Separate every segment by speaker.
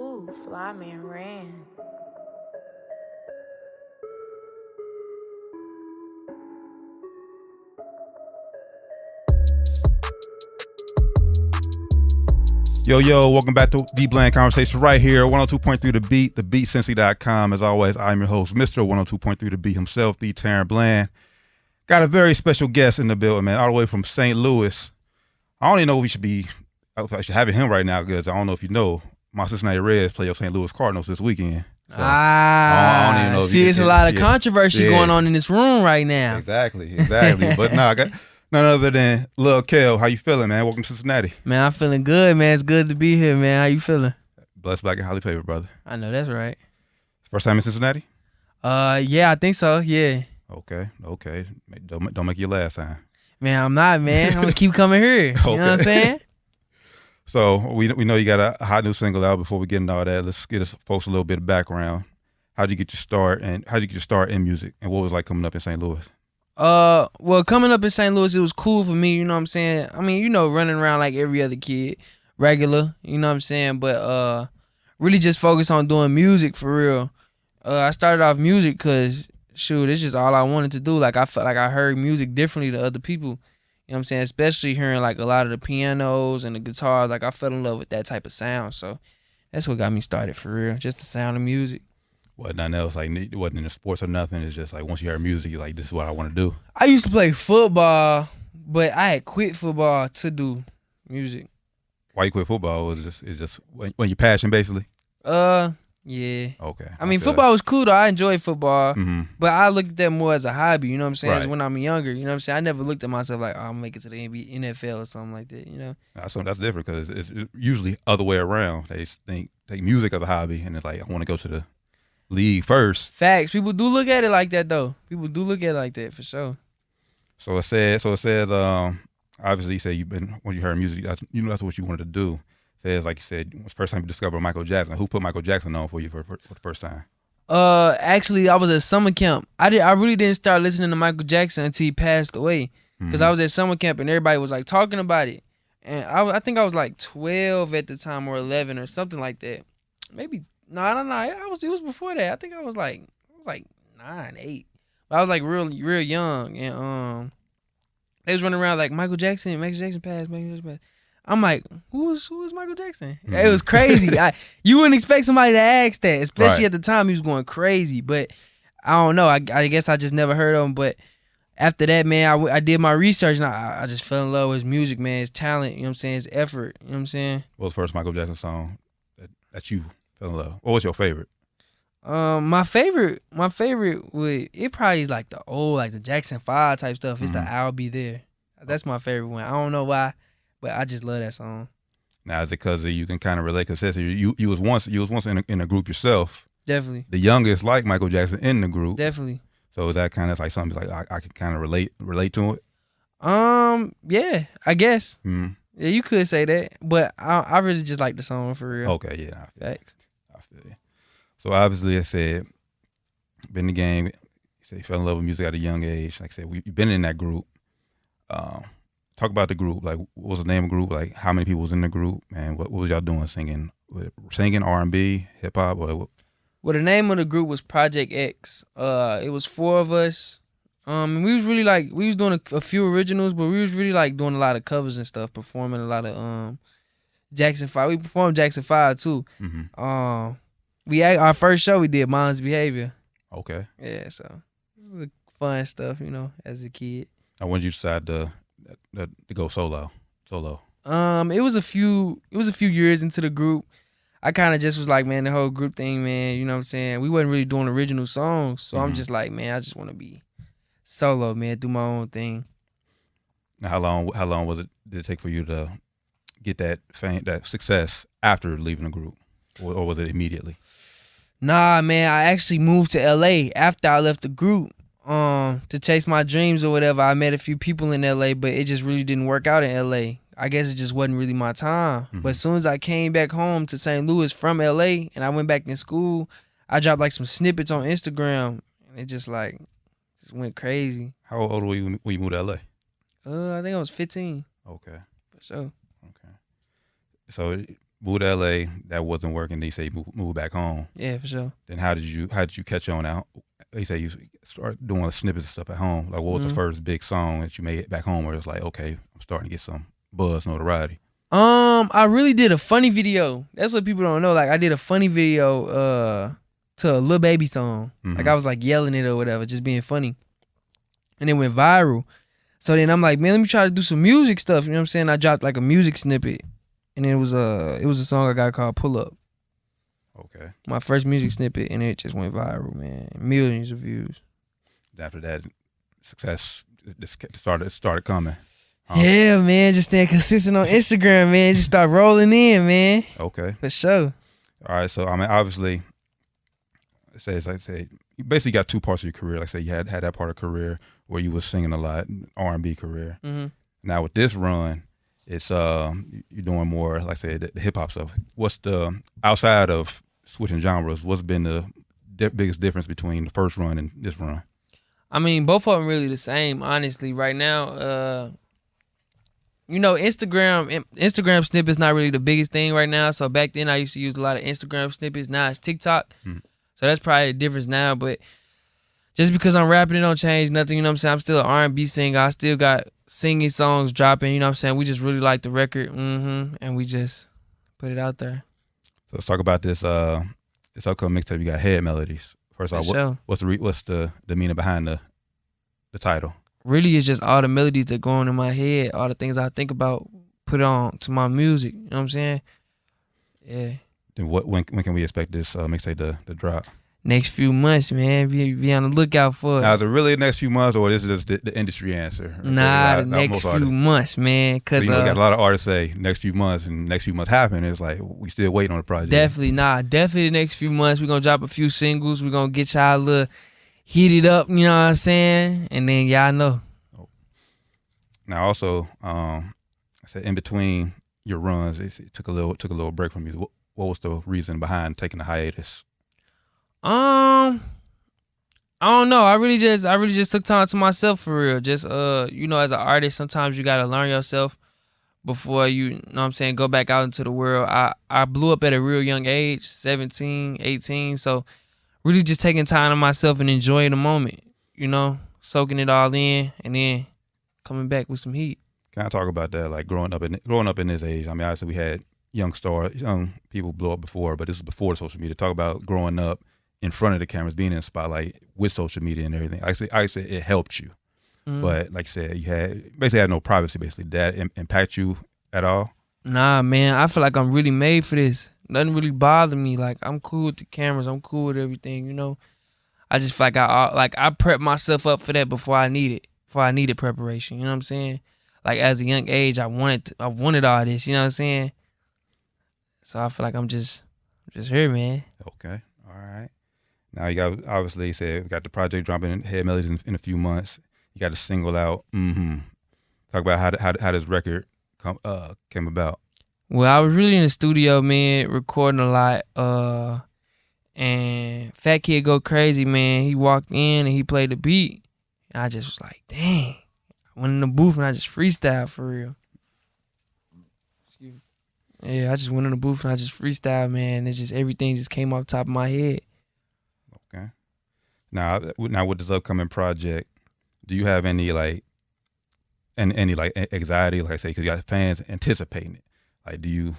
Speaker 1: Ooh, fly man ran.
Speaker 2: Yo, welcome back to Deep Bland Conversation right here, 102.3 The Beat, thebeatcincy.com. As always, I'm your host, Mr. 102.3 The Beat himself, the Taryn Bland. Got a very special guest in the building, man, all the way from St. Louis. I don't even know if I should have him right now because I don't know if you know, my Cincinnati Reds play your St. Louis Cardinals this weekend. So, I don't even know if
Speaker 3: see, it's a lot of controversy going on in this room right now.
Speaker 2: Exactly. But no, I got none other than Luh Kel. How you feeling, man? Welcome to Cincinnati.
Speaker 3: Man, I'm feeling good, man. It's good to be here, man. How you feeling?
Speaker 2: Blessed, black, and highly favored, brother.
Speaker 3: I know that's right.
Speaker 2: First time in Cincinnati?
Speaker 3: Yeah, I think so. Yeah.
Speaker 2: Okay. Don't make it your last time.
Speaker 3: Man, I'm not, man. I'm gonna keep coming here. You know what I'm saying?
Speaker 2: So we know you got a hot new single out. Before we get into all that, let's get us folks a little bit of background. How'd you get your start, and how'd you get your start in music, and what was it like coming up in St. Louis?
Speaker 3: Well, coming up in St. Louis, it was cool for me. You know what I'm saying? I mean, running around like every other kid, regular. You know what I'm saying? But really just focus on doing music for real. I started off music because shoot, it's just all I wanted to do. Like I felt like I heard music differently to other people. You know what I'm saying? Especially hearing like a lot of the pianos and the guitars. Like I fell in love with that type of sound. So that's what got me started for real. Just the sound of music.
Speaker 2: What, nothing else? Like it wasn't in the sports or nothing. It's just like once you hear music, you're like, this is what I want to do.
Speaker 3: I used to play football, but I had quit football to do music.
Speaker 2: Why you quit football? It's just when your passion, basically.
Speaker 3: Yeah.
Speaker 2: Okay.
Speaker 3: I mean, football was cool though. I enjoyed football,
Speaker 2: Mm-hmm.
Speaker 3: but I looked at that more as a hobby. You know what I'm saying?
Speaker 2: Right.
Speaker 3: As when I'm younger. You know what I'm saying? I never looked at myself like, oh, I'm gonna make it to the NFL or something like that. You know?
Speaker 2: That's different because it's usually other way around. They take music as a hobby, and it's like I want to go to the league first.
Speaker 3: Facts. People do look at it like that though. People do look at it like that for sure.
Speaker 2: So it said. Obviously, you say when you heard music, that's what you wanted to do. Says like you said, it was the first time you discovered Michael Jackson. Who put Michael Jackson on for you for the first time?
Speaker 3: Actually, I was at summer camp. I really didn't start listening to Michael Jackson until he passed away. Because I was at summer camp and everybody was like talking about it. And I think I was like 12 at the time or 11 or something like that. Maybe no, I don't know. It was before that. I think I was like 9, 8. But I was like real young and they was running around like Michael Jackson passed. I'm like, who is Michael Jackson? Mm-hmm. It was crazy. You wouldn't expect somebody to ask that, especially
Speaker 2: right.
Speaker 3: At the time he was going crazy. But I don't know. I guess I just never heard of him. But after that, man, I did my research and I just fell in love with his music, man, his talent. You know what I'm saying? His effort. You know what I'm saying?
Speaker 2: What was the first Michael Jackson song that you fell in love? What was your favorite?
Speaker 3: My favorite it probably is like the old, like the Jackson 5 type stuff. It's the I'll Be There. That's my favorite one. I don't know why. But I just love that song.
Speaker 2: Now, is it because you can kind of relate? Because you was once in a group yourself.
Speaker 3: Definitely.
Speaker 2: The youngest, like Michael Jackson, in the group.
Speaker 3: Definitely.
Speaker 2: So that kind of like something like I can kind of relate to it.
Speaker 3: Yeah, I guess.
Speaker 2: Mm-hmm.
Speaker 3: Yeah, you could say that, but I really just like the song for real.
Speaker 2: Okay, yeah,
Speaker 3: Thanks.
Speaker 2: I feel you. So obviously, I said, been in the game. You said you fell in love with music at a young age. Like I said, you've been in that group. Talk about the group. Like, what was the name of the group? Like, how many people was in the group? And what was y'all doing? Singing R&B, hip hop? Well,
Speaker 3: the name of the group was Project X. It was 4 of us. And we was really like, we was doing a few originals, but we was really like doing a lot of covers and stuff, performing a lot of Jackson 5. We performed Jackson 5 too.
Speaker 2: Mm-hmm.
Speaker 3: Our first show we did Mind's Behavior.
Speaker 2: Okay.
Speaker 3: Yeah, so it was fun stuff, as a kid.
Speaker 2: And when did you decide to go solo?
Speaker 3: It was a few years into the group. I kind of just was like, man, the whole group thing, man, you know what I'm saying? We wasn't really doing original songs. So I'm just like, man, I just want to be solo, man, do my own thing.
Speaker 2: Now, how long did it take for you to get that fame, that success after leaving the group? Or was it immediately?
Speaker 3: Nah, man, I actually moved to LA after I left the group. To chase my dreams or whatever. I met a few people in LA, but it just really didn't work out in LA. I guess it just wasn't really my time.
Speaker 2: Mm-hmm.
Speaker 3: But as soon as I came back home to St. Louis from LA and I went back in school, I dropped like some snippets on Instagram and it just went crazy.
Speaker 2: How old were you when you moved to LA?
Speaker 3: I think I was 15.
Speaker 2: Okay.
Speaker 3: For sure.
Speaker 2: Okay. So moved to LA, that wasn't working. Then you say you moved back home.
Speaker 3: Yeah, for sure.
Speaker 2: Then how did you catch on out? You say you start doing snippets of stuff at home. Like, what was the first big song that you made back home where it's like, okay, I'm starting to get some buzz, notoriety?
Speaker 3: I really did a funny video. That's what people don't know. Like, I did a funny video to a Lil Baby song. Like, I was like yelling it or whatever, just being funny. And it went viral. So then I'm like, man, let me try to do some music stuff. You know what I'm saying? I dropped like a music snippet. And it was a song I got called Pull Up.
Speaker 2: Okay.
Speaker 3: My first music snippet, and it just went viral, man. Millions of views.
Speaker 2: After that, success started coming.
Speaker 3: Yeah, man. Just staying consistent on Instagram, man. Just start rolling in, man.
Speaker 2: Okay.
Speaker 3: For sure.
Speaker 2: All right. So I mean, obviously, like I say, you basically got two parts of your career. Like I say, you had that part of career where you was singing a lot, R&B career. Now with this run, it's you're doing more, like I said, the hip hop stuff. What's the, outside of switching genres, what's been the biggest difference between the first run and this run?
Speaker 3: I mean, both of them really the same, honestly. Right now, you know, Instagram snippets not really the biggest thing right now. So back then I used to use a lot of Instagram snippets. Now it's TikTok. So that's probably the difference now. But just because I'm rapping, it don't change nothing. You know what I'm saying? I'm still an R&B singer. I still got singing songs dropping. You know what I'm saying? We just really like the record. And we just put it out there.
Speaker 2: So let's talk about this upcoming mixtape. You got Head Melodies. First off, what's the meaning behind the title?
Speaker 3: Really, it's just all the melodies that go on in my head, all the things I think about, put it on to my music. You know what I'm saying? Yeah. Then
Speaker 2: when can we expect this mixtape to drop?
Speaker 3: Next few months, man. Be on the lookout for it.
Speaker 2: Now, is it really the next few months, or this is just the industry answer?
Speaker 3: Nah, the next few months, man. Cause
Speaker 2: got a lot of artists say next few months, and next few months happen. It's like we still waiting on the project.
Speaker 3: Definitely the next few months. We're gonna drop a few singles. We're gonna get y'all a little heated up. You know what I'm saying? And then y'all know.
Speaker 2: Now, also, I said in between your runs, it took a little break from you. What was the reason behind taking a hiatus?
Speaker 3: I don't know. I really just took time to myself for real. Just you know, as an artist, sometimes you gotta learn yourself before you know what I'm saying, go back out into the world. I blew up at a real young age, 17, 18. So really just taking time to myself and enjoying the moment, you know, soaking it all in and then coming back with some heat.
Speaker 2: Can I talk about that? Like growing up in this age. I mean, obviously we had young people blow up before, but this is before the social media. Talk about growing up in front of the cameras, being in the spotlight with social media and everything. I say it helped you, but like I said, you basically had no privacy. Basically, did that impact you at all? Nah,
Speaker 3: man. I feel like I'm really made for this. Nothing really bothered me. Like, I'm cool with the cameras. I'm cool with everything. You know, I just feel like I prepped myself up for that before I needed preparation. You know what I'm saying? Like, as a young age, I wanted all this. You know what I'm saying? So I feel like I'm just here, man.
Speaker 2: Okay, all right. Now you got, obviously, we got the project dropping Head Melodies in a few months. You got a single out. Talk about how this record came about.
Speaker 3: Well, I was really in the studio, man, recording a lot. And Fat Kid Go Crazy, man. He walked in and he played the beat, and I just was like, dang. I went in the booth and I just freestyled for real. Excuse me. Yeah, I just went in the booth and I just freestyled, man. Everything just came off the top of my head.
Speaker 2: Okay. Now with this upcoming project, do you have any anxiety, like I say, because you got fans anticipating it? Like, do you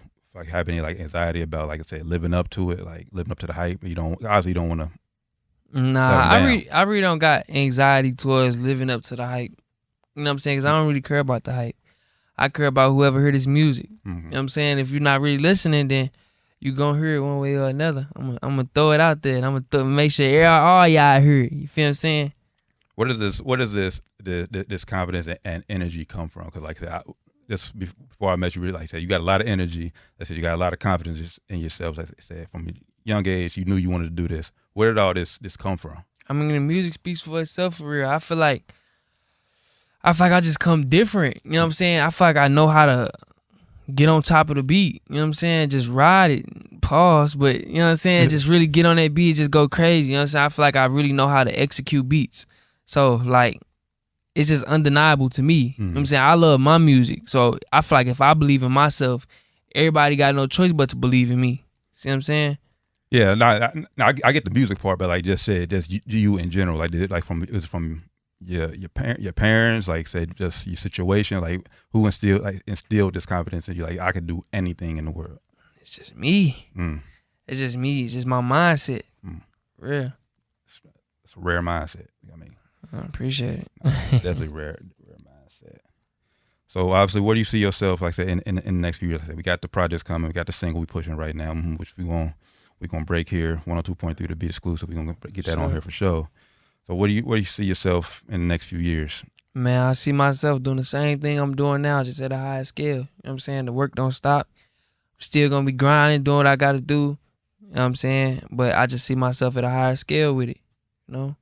Speaker 2: have any anxiety about, like I said, living up to it, like living up to the hype? You don't want to.
Speaker 3: Nah, I really don't got anxiety towards living up to the hype. You know what I'm saying? Because I don't really care about the hype. I care about whoever heard this music. You know what I'm saying? If you're not really listening, then you gonna hear it one way or another. I'm gonna throw it out there, and I'm gonna make sure all y'all hear it. You feel what I'm saying?
Speaker 2: Where does this confidence and energy come from? Because like I said, just before I met you, really, like I said, you got a lot of energy. I said you got a lot of confidence in yourself. Like I said, from a young age, you knew you wanted to do this. Where did all this come from?
Speaker 3: I mean, the music speaks for itself, for real. I feel like I just come different. You know what I'm saying? I feel like I know how to get on top of the beat. You know what I'm saying? Just ride it. Pause. But, you know what I'm saying? Just really get on that beat, just go crazy. You know what I'm saying? I feel like I really know how to execute beats. So, like, it's just undeniable to me. You know what I'm saying? I love my music. So, I feel like if I believe in myself, everybody got no choice but to believe in me. See what I'm saying?
Speaker 2: Yeah, I get the music part, but like just said, just you in general, like it was from your parents, like said just your situation, like who instilled this confidence in you, like I could do anything in the world.
Speaker 3: It's just me.
Speaker 2: Mm.
Speaker 3: It's just me. It's just my mindset.
Speaker 2: Mm.
Speaker 3: Real.
Speaker 2: It's a rare mindset. I mean,
Speaker 3: I appreciate it.
Speaker 2: definitely rare mindset. So obviously, where do you see yourself, like I said, in the next few years? Like I said, we got the projects coming, we got the single we pushing right now, which we're gonna break here, 102.3 to be exclusive. We're gonna get that on here for sure. So where do you see yourself in the next few years?
Speaker 3: Man, I see myself doing the same thing I'm doing now, just at a higher scale. You know what I'm saying? The work don't stop. I'm still gonna be grinding, doing what I gotta do. You know what I'm saying? But I just see myself at a higher scale with it. You know?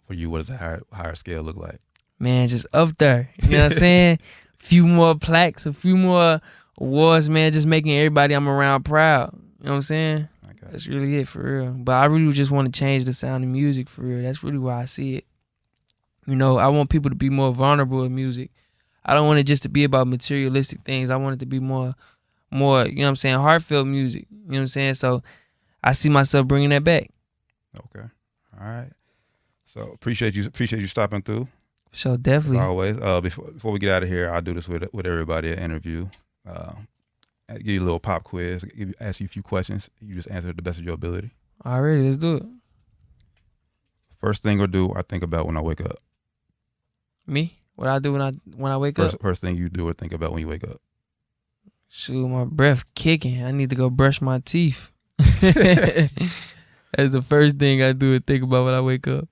Speaker 2: For you, what does a higher scale look like?
Speaker 3: Man, just up there. You know what I'm saying? A few more plaques, a few more awards, man, just making everybody I'm around proud. You know what I'm saying? That's really it, for real. But I really just want to change the sound of music, for real. That's really why I see it. You know, I want people to be more vulnerable in music. I don't want it just to be about materialistic things. I want it to be more, you know what I'm saying, heartfelt music. You know what I'm saying? So I see myself bringing that back.
Speaker 2: Okay. All right. So appreciate you stopping through.
Speaker 3: So definitely.
Speaker 2: As always. Before we get out of here, I'll do this with everybody at interview. Give you a little pop quiz. Ask you a few questions. You just answer to the best of your ability.
Speaker 3: Alright, let's do it.
Speaker 2: First thing or do I think about when I wake up?
Speaker 3: Me? What I do when I wake up?
Speaker 2: First thing you do or think about when you wake up?
Speaker 3: Shoot, my breath kicking. I need to go brush my teeth. That's the first thing I do and think about when I wake up.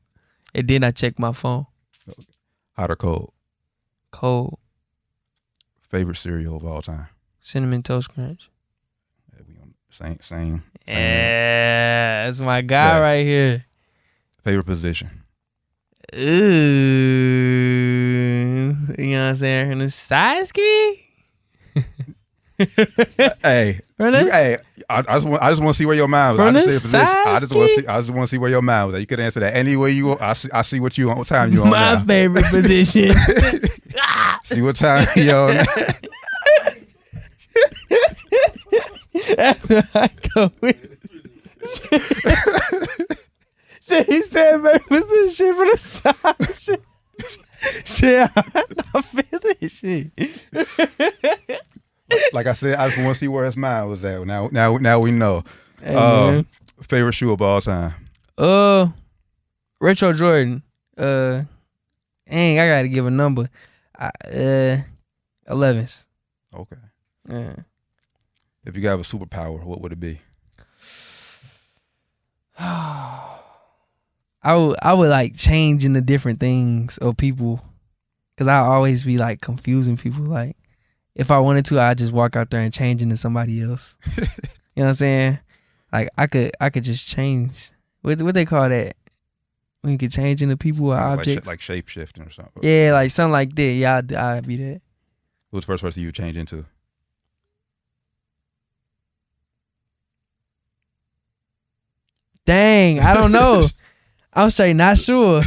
Speaker 3: And then I check my phone.
Speaker 2: Hot or cold?
Speaker 3: Cold.
Speaker 2: Favorite cereal of all time?
Speaker 3: Cinnamon Toast Crunch.
Speaker 2: Yeah, we on same.
Speaker 3: Yeah, that's my guy right here.
Speaker 2: Favorite position?
Speaker 3: Ooh, you know what I'm saying? In the side ski?
Speaker 2: Hey, I just want to see where your mind was.
Speaker 3: From
Speaker 2: I
Speaker 3: the
Speaker 2: just want to see where your mind was. You could answer that any way you want. I see what you on. What time you on
Speaker 3: my
Speaker 2: now?
Speaker 3: favorite position.
Speaker 2: See what time you on now?
Speaker 3: That's what I go with. Shit, he said favorite position for the side. Shit, I feel this shit.
Speaker 2: Like I said, I just want to see where his mind was at. Now we know.
Speaker 3: Hey,
Speaker 2: favorite shoe of all time?
Speaker 3: Retro Jordan. Dang, I gotta give a number. 11s.
Speaker 2: Okay.
Speaker 3: Yeah.
Speaker 2: If you could have a superpower, what would it be?
Speaker 3: I would like change into different things or people, cause I always be like confusing people. Like if I wanted to, I'd just walk out there and change into somebody else. You know what I'm saying? Like I could just change. What they call that? When you could change into people or objects,
Speaker 2: like shape shifting or something.
Speaker 3: Yeah, like something like that. Yeah, I'd be that.
Speaker 2: Who's the first person you would change into?
Speaker 3: Dang, I don't know. I'm straight not sure.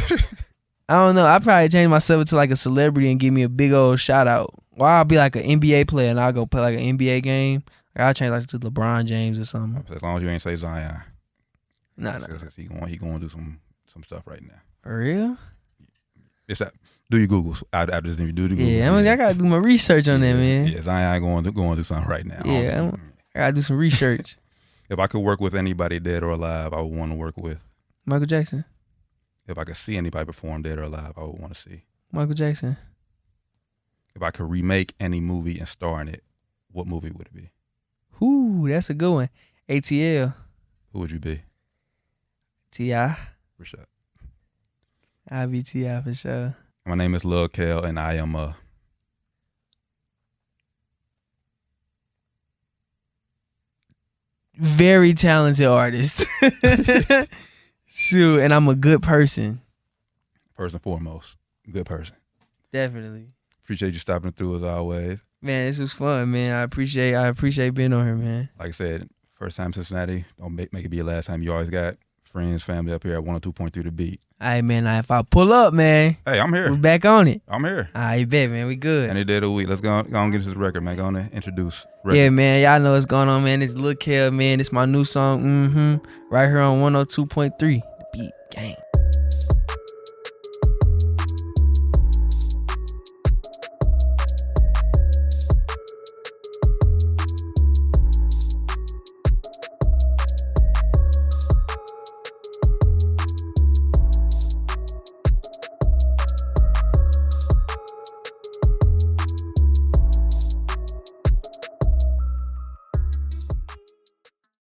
Speaker 3: I don't know. I'd probably change myself into like a celebrity and give me a big old shout out. Or I'll be like an NBA player and I'll go play like an NBA game. Like I'll change like to LeBron James or something.
Speaker 2: As long as you ain't say Zion.
Speaker 3: Nah.
Speaker 2: He going to do some stuff right now.
Speaker 3: For real?
Speaker 2: It's that. Do your Googles after this interview. Do the Googles.
Speaker 3: Yeah, I gotta do my research on that, man.
Speaker 2: Yeah, Zion going to do something right now.
Speaker 3: Yeah, I gotta do some research.
Speaker 2: If I could work with anybody dead or alive, I would want to work with
Speaker 3: Michael Jackson.
Speaker 2: If I could see anybody perform dead or alive, I would want to see
Speaker 3: Michael Jackson.
Speaker 2: If I could remake any movie and star in it, what movie would it be?
Speaker 3: Ooh, that's a good one. ATL.
Speaker 2: Who would you be?
Speaker 3: T.I.
Speaker 2: For sure.
Speaker 3: I'll be T.I. for sure.
Speaker 2: My name is Luh Kel, and I am a
Speaker 3: very talented artist. Shoot, and I'm a good person.
Speaker 2: First and foremost, good person.
Speaker 3: Definitely.
Speaker 2: Appreciate you stopping through as always.
Speaker 3: Man, this was fun, man. I appreciate being on here, man.
Speaker 2: Like I said, first time Cincinnati. Don't make it be your last time. You always got friends, family up here at 102.3 The Beat.
Speaker 3: All right, man. Now, if I pull up, man,
Speaker 2: Hey, I'm
Speaker 3: we
Speaker 2: here.
Speaker 3: back on it.
Speaker 2: I'm here.
Speaker 3: All right, bet, man. We good.
Speaker 2: Any day of the week. Let's go and get this record, man. Go on and introduce record.
Speaker 3: Yeah, man. Y'all know what's going on, man. It's Luh Kel, man. It's my new song, right here on 102.3 The Beat Gang.